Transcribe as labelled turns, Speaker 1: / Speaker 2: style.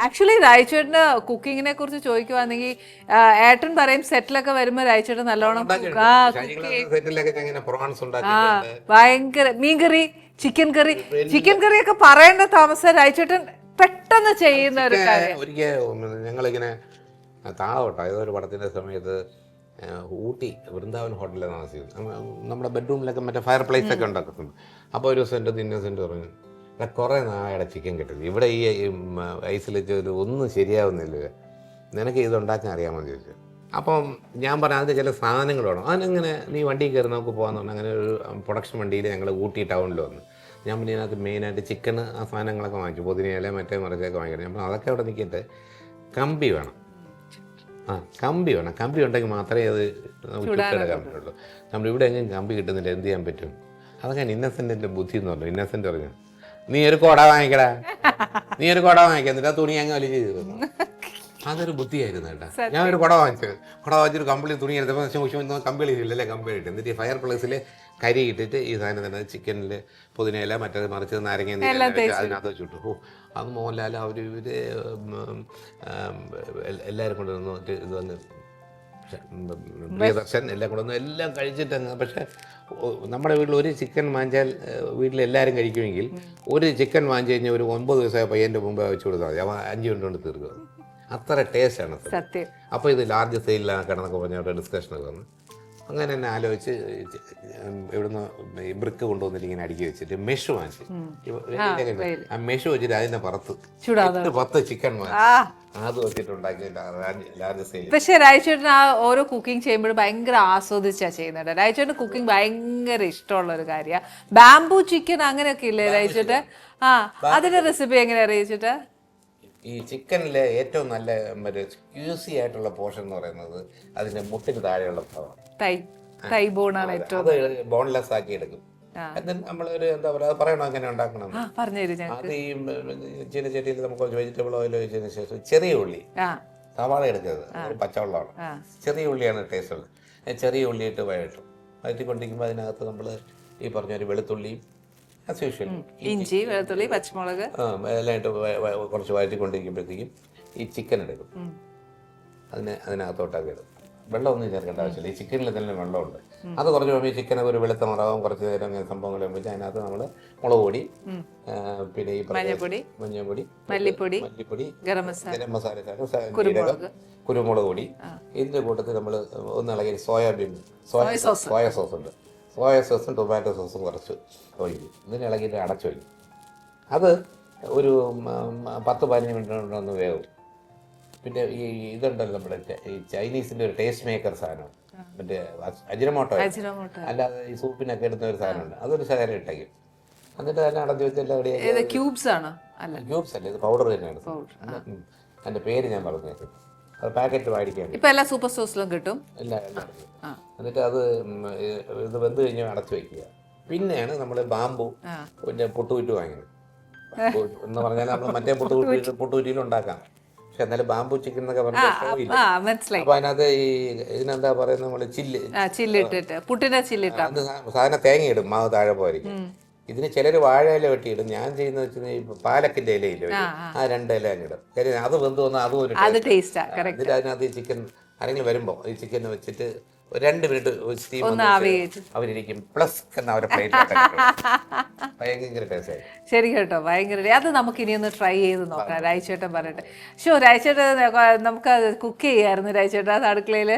Speaker 1: Actually രായച്ചേട്ടന് കുക്കിങ്ങിനെ കുറിച്ച് ചോദിക്കുവാണെങ്കിൽ ഏട്ടൻ പറയും സെറ്റിലൊക്കെ വരുമ്പോ രായച്ചേട്ടൻ നല്ലോണം ഭയങ്കര മീൻകറി ചിക്കൻ കറി ഒക്കെ പറയേണ്ട താമസം രായച്ചേട്ടൻ പെട്ടെന്ന് ചെയ്യുന്ന ഒരു കാര്യം.
Speaker 2: ഒരിക്കൽ ഞങ്ങളിങ്ങനെ താളോട്ടോ ഏതൊരു പടത്തിന്റെ സമയത്ത് ഊട്ടി വൃന്ദാവൻ ഹോട്ടലിൽ താമസിക്കുന്നു. നമ്മുടെ ബെഡ്റൂമിലൊക്കെ മറ്റേ ഫയർ പ്ലേസ് ഒക്കെ ഉണ്ടാക്കുന്നുണ്ട്. അപ്പോൾ ഒരു ദിവസം എൻ്റെ ഇന്നസെൻ്റ് പറഞ്ഞു, കുറേ നാളെ ചിക്കൻ കിട്ടുന്നു ഇവിടെ ഈ ഐസിൽ വെച്ചൊരു ഒന്നും ശരിയാവുന്നില്ല, നിനക്ക് ഇതുണ്ടാക്കാൻ അറിയാമെന്ന് ചോദിച്ചു. അപ്പം ഞാൻ പറഞ്ഞു അതിൻ്റെ ചില സാധനങ്ങൾ വേണം. അതിനങ്ങനെ നീ വണ്ടി കയറി നമുക്ക് പോകാമെന്ന് പറഞ്ഞു. അങ്ങനെ ഒരു പ്രൊഡക്ഷൻ വണ്ടിയിൽ ഞങ്ങൾ ഊട്ടി ടൗണിൽ വന്നു. ഞാൻ പിന്നെ ഇതിനകത്ത് മെയിനായിട്ട് ചിക്കൻ ആ സാധനങ്ങളൊക്കെ വാങ്ങിച്ചു, പുതിനയില മറ്റേ മറിച്ചൊക്കെ വാങ്ങിക്കണം. ഞാൻ അതൊക്കെ അവിടെ നിൽക്കിയിട്ട് കമ്പി വേണം. കമ്പി വേണം. കമ്പി ഉണ്ടെങ്കിൽ മാത്രമേ അത് ചുട്ടെടുക്കാൻ പറ്റുള്ളൂ. നമ്മളിവിടെ എങ്ങും കമ്പി കിട്ടുന്നില്ല, എന്ത് ചെയ്യാൻ പറ്റും? അതൊക്കെ ഇന്നസെൻറ്റിൻ്റെ ബുദ്ധി എന്ന് പറഞ്ഞു. ഇന്നസെൻ്റ് പറഞ്ഞു, നീ ഒരു കുട വാങ്ങിക്കടാ, നീ ഒരു കുട വാങ്ങിക്കുക, എന്നിട്ട് ആ തുണി അങ്ങ് വലിച്ചു തരുന്നു. അതൊരു ബുദ്ധിയായിരുന്നു കേട്ടോ. ഞാൻ ഒരു കുട വാങ്ങിച്ചൊരു കമ്പിളി തുണി എടുത്തപ്പോൾ കമ്പിളി ഇല്ലല്ലേ, കമ്പിളി ഇട്ട് എന്നിട്ട് ഈ ഫയർ പ്ലേസിൽ കരി ഇട്ടിട്ട് ഈ സാധനം തന്നെ ചിക്കനിൽ പുതിനയില മറ്റേത് മറിച്ചത് നാരങ്ങ അതിനകത്ത് വെച്ചിട്ടു. അത് മോഹൻലാൽ അവർ ഇവര് എല്ലാവരും കൊണ്ടുവന്നിട്ട് ഇത് വന്ന് പ്രിയദർശൻ എല്ലാം കൊണ്ടുവന്ന് എല്ലാം കഴിച്ചിട്ട്. പക്ഷെ നമ്മുടെ വീട്ടിൽ ഒരു ചിക്കൻ വാങ്ങിച്ചാൽ വീട്ടിലെല്ലാവരും കഴിക്കുമെങ്കിൽ ഒരു ചിക്കൻ വാങ്ങിച്ചു കഴിഞ്ഞാൽ ഒരു 9 ദിവസമായ പയ്യൻ്റെ മുമ്പ് വെച്ച് കൊടുത്താൽ മതി, അവൻ 5 മിനിറ്റ് കൊണ്ട് തീർക്കുക. അത്ര ടേസ്റ്റാണ് സത്യം. അപ്പോൾ ഇത് ലാർജ് സെയിലാക്കണമെന്നൊക്കെ പറഞ്ഞ അവിടെ ഡിസ്കഷനൊക്കെ വന്നു. അങ്ങനെ തന്നെ ആലോചിച്ച് ഇവിടുന്ന് ഈ ബ്രിക്ക് കൊണ്ടുവന്നിട്ട് ഇങ്ങനെ അടുക്കി വെച്ചിട്ട് മെഷ് വാങ്ങിച്ചു. ആ മെഷ് വെച്ചിട്ട് അതിന്റെ 10 ചിക്കൻ വാങ്ങിച്ചു, അത് വെച്ചിട്ടുണ്ടാക്കി ലാർജ് സെയിൽ.
Speaker 1: പക്ഷെ രായച്ചേട്ടൻ ആ ഓരോ കുക്കിംഗ് ചെയ്യുമ്പോഴും ഭയങ്കര ആസ്വദിച്ചാ ചെയ്യുന്നുണ്ട്. രായച്ചേട്ടൻ കുക്കിംഗ് ഭയങ്കര ഇഷ്ടമുള്ള ഒരു കാര്യമാണ്. ബാംബൂ ചിക്കൻ അങ്ങനെയൊക്കെ ഇല്ലേ രായച്ചേട്ടൻ? അതിന്റെ റെസിപ്പി എങ്ങനെയാ രായച്ചേട്ടാ?
Speaker 2: ഈ ചിക്കനിലെ ഏറ്റവും നല്ല ഒരു ജ്യൂസി ആയിട്ടുള്ള പോർഷൻ എന്ന് പറയുന്നത് അതിന്റെ മുട്ടിന് താഴെയുള്ള ഭാഗമാണ്. അത് ബോൺലെസ് ആക്കി എടുക്കും. നമ്മളൊരു എന്താ പറയുക, അത് പറയണോ എങ്ങനെ ഉണ്ടാക്കണം? അത് ഈ ചീനച്ചട്ടിയിൽ നമുക്ക് കുറച്ച് വെജിറ്റബിൾ ഓയിൽ ഒഴിച്ചതിന് ശേഷം ചെറിയ ഉള്ളി, സവാള എടുക്കരുത്, ഒരു പച്ചവെള്ളമാണ്, ചെറിയ ഉള്ളിയാണ് ടേസ്റ്റ് ഉള്ളത്. ചെറിയ ഉള്ളി ഇട്ട് വഴറ്റിക്കൊണ്ടിരിക്കുമ്പോൾ അതിനകത്ത് നമ്മൾ ഈ പറഞ്ഞൊരു വെളുത്തുള്ളിയും
Speaker 1: ഇഞ്ചി, വെളുത്തുള്ളി, പച്ചമുളക്
Speaker 2: എല്ലാം ഇട്ട് കുറച്ച് വഴറ്റിക്കൊണ്ടിരിക്കുമ്പോഴത്തേക്കും ഈ ചിക്കൻ എടുക്കും, അതിനകത്തോട്ടൊക്കെ ഇടും. വെള്ളമൊന്നും ചേർക്കേണ്ട ആവശ്യമില്ല, ഈ ചിക്കനിൽ തന്നെ വെള്ളമുണ്ട്. അത് കുറച്ച് കഴിയുമ്പോൾ ഈ ചിക്കനൊക്കെ ഒരു വെളുത്ത നിറവും കുറച്ച് നേരം സംഭവങ്ങൾ കഴിയുമ്പോൾ അതിനകത്ത് നമ്മൾ മുളക് പൊടി, പിന്നെ ഈ മഞ്ഞൾപ്പൊടി, മല്ലിപ്പൊടി, ഗരം മസാല, കുരുമുളക് പൊടി, ഇതിൻ്റെ കൂട്ടത്തിൽ നമ്മൾ ഒന്ന് ഇളകി സോയ സോസ് ഉണ്ട്, സോയ സോസും ടൊമാറ്റോ സോസും കുറച്ച് ഒഴിക്കും. ഇതിന് ഇളകിയിട്ട് അടച്ചു വയ്ക്കും. അത് ഒരു 10-15 മിനിറ്റ് കൊണ്ടൊന്ന് വേവും. പിന്നെ ഈ ഇതുണ്ടല്ലോ നമ്മുടെ ഈ ചൈനീസിൻ്റെ ഒരു ടേസ്റ്റ് മേക്കർ സാധനം, മറ്റേ അജിനോമോട്ടോ, അല്ലാതെ ഈ സൂപ്പിനൊക്കെ ഇടുന്ന ഒരു സാധനമുണ്ട്, അതൊരു ശകലം ഇട്ടേക്കും. എന്നിട്ട് തന്നെ അടച്ചു വെച്ചെല്ലാം
Speaker 1: ക്യൂബ്സ്
Speaker 2: അല്ല, ഇത് പൗഡർ തന്നെയാണ്. അതിൻ്റെ പേര് ഞാൻ പറഞ്ഞേക്കും, അത് പാക്കറ്റ് മേടിക്കാൻ
Speaker 1: ഇപ്പൊ എല്ലാ സൂപ്പർ സ്റ്റോഴ്സിലും കിട്ടും.
Speaker 2: എന്നിട്ട് അത് ഇത് വെന്ത് കഴിഞ്ഞാൽ അടച്ചു വയ്ക്കുക. പിന്നെയാണ് നമ്മൾ ബാമ്പു പിന്നെ പൊട്ടുകുറ്റി വാങ്ങിയത് എന്ന് പറഞ്ഞാൽ നമ്മൾ മറ്റേ പൊട്ടുകുറ്റിയിൽ ഉണ്ടാക്കാം. പക്ഷെ എന്നാലും ബാമ്പു ചിക്കൻ എന്നൊക്കെ പറഞ്ഞാൽ അപ്പൊ അതിനകത്ത് ഈ ഇതിനെന്താ പറയുന്നത്, നമ്മള് സാധനം തേങ്ങ ഇടും, മാവ് താഴെ പോയിരിക്കും. ഇതിന് ചിലർ വാഴ ഇല വെട്ടിയിടും. ഞാൻ ചെയ്യുന്നത് വെച്ചാൽ ഈ പാലക്കിന്റെ ഇലയില്ല, ആ 2 ഇല ഇടും. കാര്യം അത് വെന്ത് വന്നാൽ അതും ഒരു എന്നിട്ട് അതിനകത്ത് ഈ ചിക്കൻ ആരെങ്കിലും വരുമ്പോൾ ഈ ചിക്കൻ വെച്ചിട്ട് 2 മിനിറ്റ് സ്റ്റീം അവരിരിക്കും. പ്ലസ് എന്ന അവരെ പ്ലേറ്റ് ഭയങ്കര ടേസ്റ്റ്.
Speaker 1: ശരി കേട്ടോ, ഭയങ്കര. അത് നമുക്ക് ഇനി ഒന്ന് ട്രൈ ചെയ്ത് നോക്കാം. രായച്ചേട്ടൻ പറയട്ടെ. രായച്ചേട്ടൻ നമുക്ക് കുക്ക് ചെയ്യായിരുന്നു രായച്ചേട്ടൻ അത് അടുക്കളയിൽ.